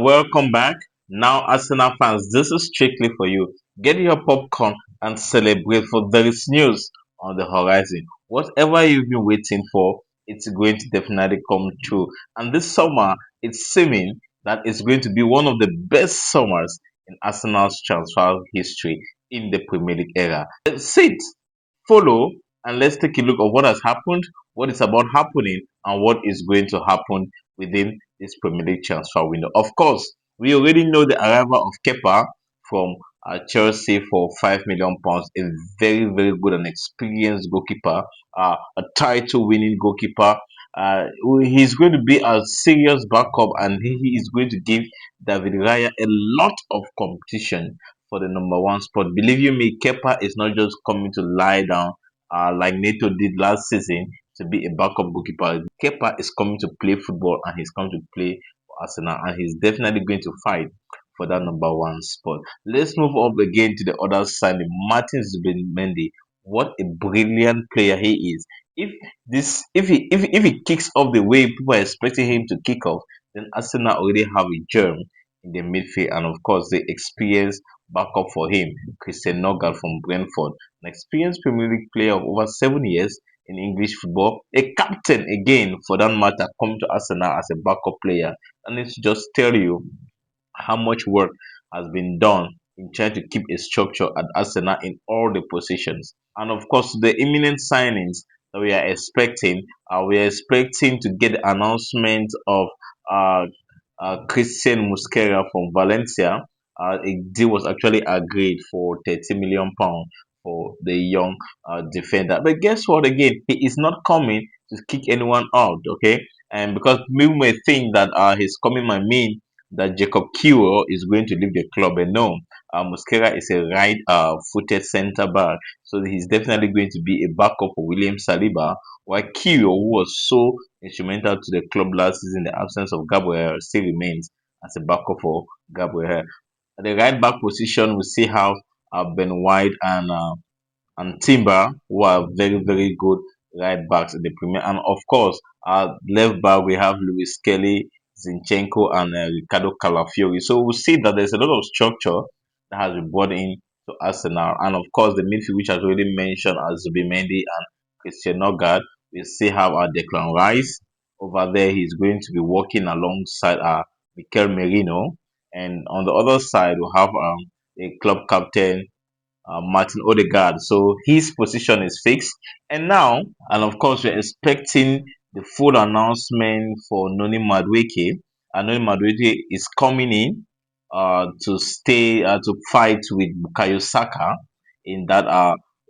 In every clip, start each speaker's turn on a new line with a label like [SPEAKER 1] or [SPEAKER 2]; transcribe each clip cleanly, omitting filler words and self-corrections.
[SPEAKER 1] Welcome back. Now, Arsenal fans, this is strictly for you. Get your popcorn and celebrate, for there is news on the horizon. Whatever you've been waiting for, it's going to definitely come true. And this summer, it's seeming that it's going to be one of the best summers in Arsenal's transfer history in the Premier League era. Let's sit, follow, and let's take a look at what has happened, what is about happening, and what is going to happen within this Premier League transfer window. Of course, we already know the arrival of Kepa from Chelsea for £5 million. A very, very good and experienced goalkeeper, a title winning goalkeeper. Uh, he's going to be a serious backup, and he is going to give David Raya a lot of competition for the number one spot. Believe you me, Kepa is not just coming to lie down like Neto did last season to be a backup goalkeeper. Kepa is coming to play football, and he's coming to play for Arsenal, and he's definitely going to fight for that number one spot. Let's move up again to the other side. Martin Zubimendi, what a brilliant player he is. If he kicks off the way people are expecting him to kick off, then Arsenal already have a germ in the midfield, and of course the experienced backup for him, Christian Nogal from Brentford, an experienced Premier League player of over 7 years in English football, a captain again for that matter, come to Arsenal as a backup player. And it's just tell you how much work has been done in trying to keep a structure at Arsenal in all the positions. And of course, the imminent signings that we are expecting to get the announcement of uh, Christian Musquera from Valencia. A deal was actually agreed for £30 million for the young defender. But guess what? Again, he is not coming to kick anyone out. Okay, and because people may think that his coming might mean that Jacob Kiwo is going to leave the club, and no, Mosquera is a right-footed centre back, so he's definitely going to be a backup for William Saliba. While Kiwo, who was so instrumental to the club last season, in the absence of Gabriel, still remains as a backup for Gabriel. At the right back position, we still have Ben White and Timber, who are very, very good right backs in the Premier. And of course, left back, we have Luis Kelly, Zinchenko, and Ricardo Calafiori. So we see that there's a lot of structure that has been brought in to Arsenal. And of course, the midfield, which has already mentioned as Zubimendi and Christian Nogard, we still have our Declan Rice over there. He's going to be working alongside Mikel Merino. And on the other side, we have a club captain, Martin Odegaard. So his position is fixed. And of course, we're expecting the full announcement for Noni Madueke. And Noni Madueke is coming in to stay to fight with Bukayo Saka in that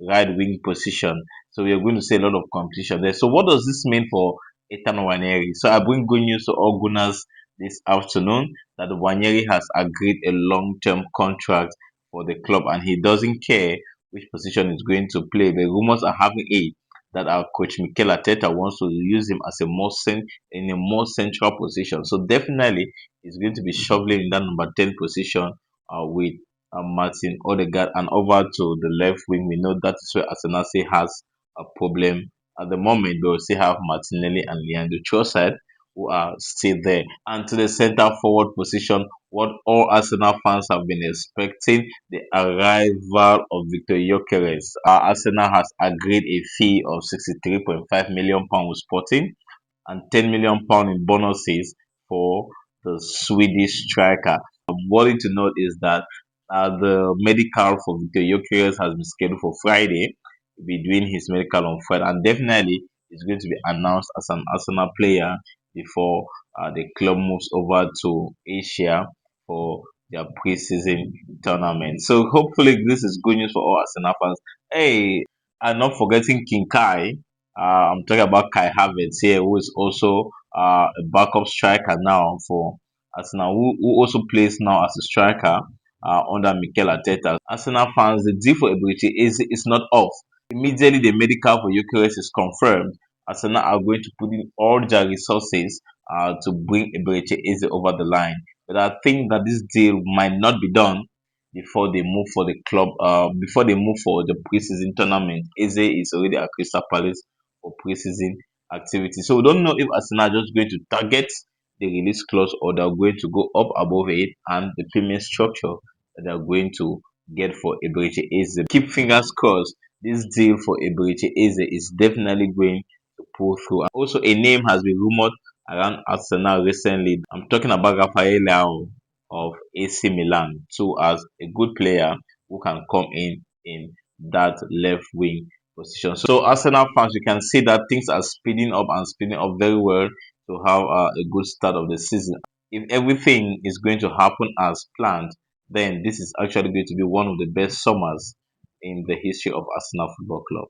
[SPEAKER 1] right wing position. So we are going to see a lot of competition there. So what does this mean for Ethan Waneri? So I bring good news to all Gunners this afternoon that Waneri has agreed a long-term contract for the club, and he doesn't care which position he's going to play. The rumors are having it that our coach Mikel Arteta wants to use him as in a more central position. So definitely he's going to be shoveling in that number 10 position with Martin Odegaard, and over to the left wing. We know that is where Arsenal has a problem at the moment. They will still have Martinelli and Leandro Trossard who are still there. And to the centre forward position, what all Arsenal fans have been expecting, the arrival of Victor Gyökeres. Arsenal has agreed a fee of £63.5 million with Sporting and £10 million in bonuses for the Swedish striker. What you to note is that the medical for Victor Gyökeres has been scheduled for Friday. He'll be doing his medical on Friday, and definitely is going to be announced as an Arsenal player before the club moves over to Asia for their preseason tournament. So hopefully this is good news for all Arsenal fans. Hey, and not forgetting King Kai. I'm talking about Kai Havertz here, who is also a backup striker now for Arsenal, who also plays now as a striker under Mikel Arteta. Arsenal fans, the deal for Eberechi is not off. Immediately the medical for Eucharist is confirmed, Arsenal are going to put in all their resources to bring Eberechi Eze over the line. But I think that this deal might not be done before they move for the club, before they move for the preseason tournament. Eze is already at Crystal Palace for preseason activity. So we don't know if Arsenal are just going to target the release clause or they're going to go up above it and the payment structure that they're going to get for Eberechi Eze. Keep fingers crossed. This deal for Eberechi Eze is definitely going to pull through. And also, a name has been rumored around Arsenal recently. I'm talking about Rafael Leao of AC Milan, too, as a good player who can come in that left wing position. So, Arsenal fans, you can see that things are speeding up and speeding up very well to have a good start of the season. If everything is going to happen as planned, then this is actually going to be one of the best summers in the history of Arsenal Football Club.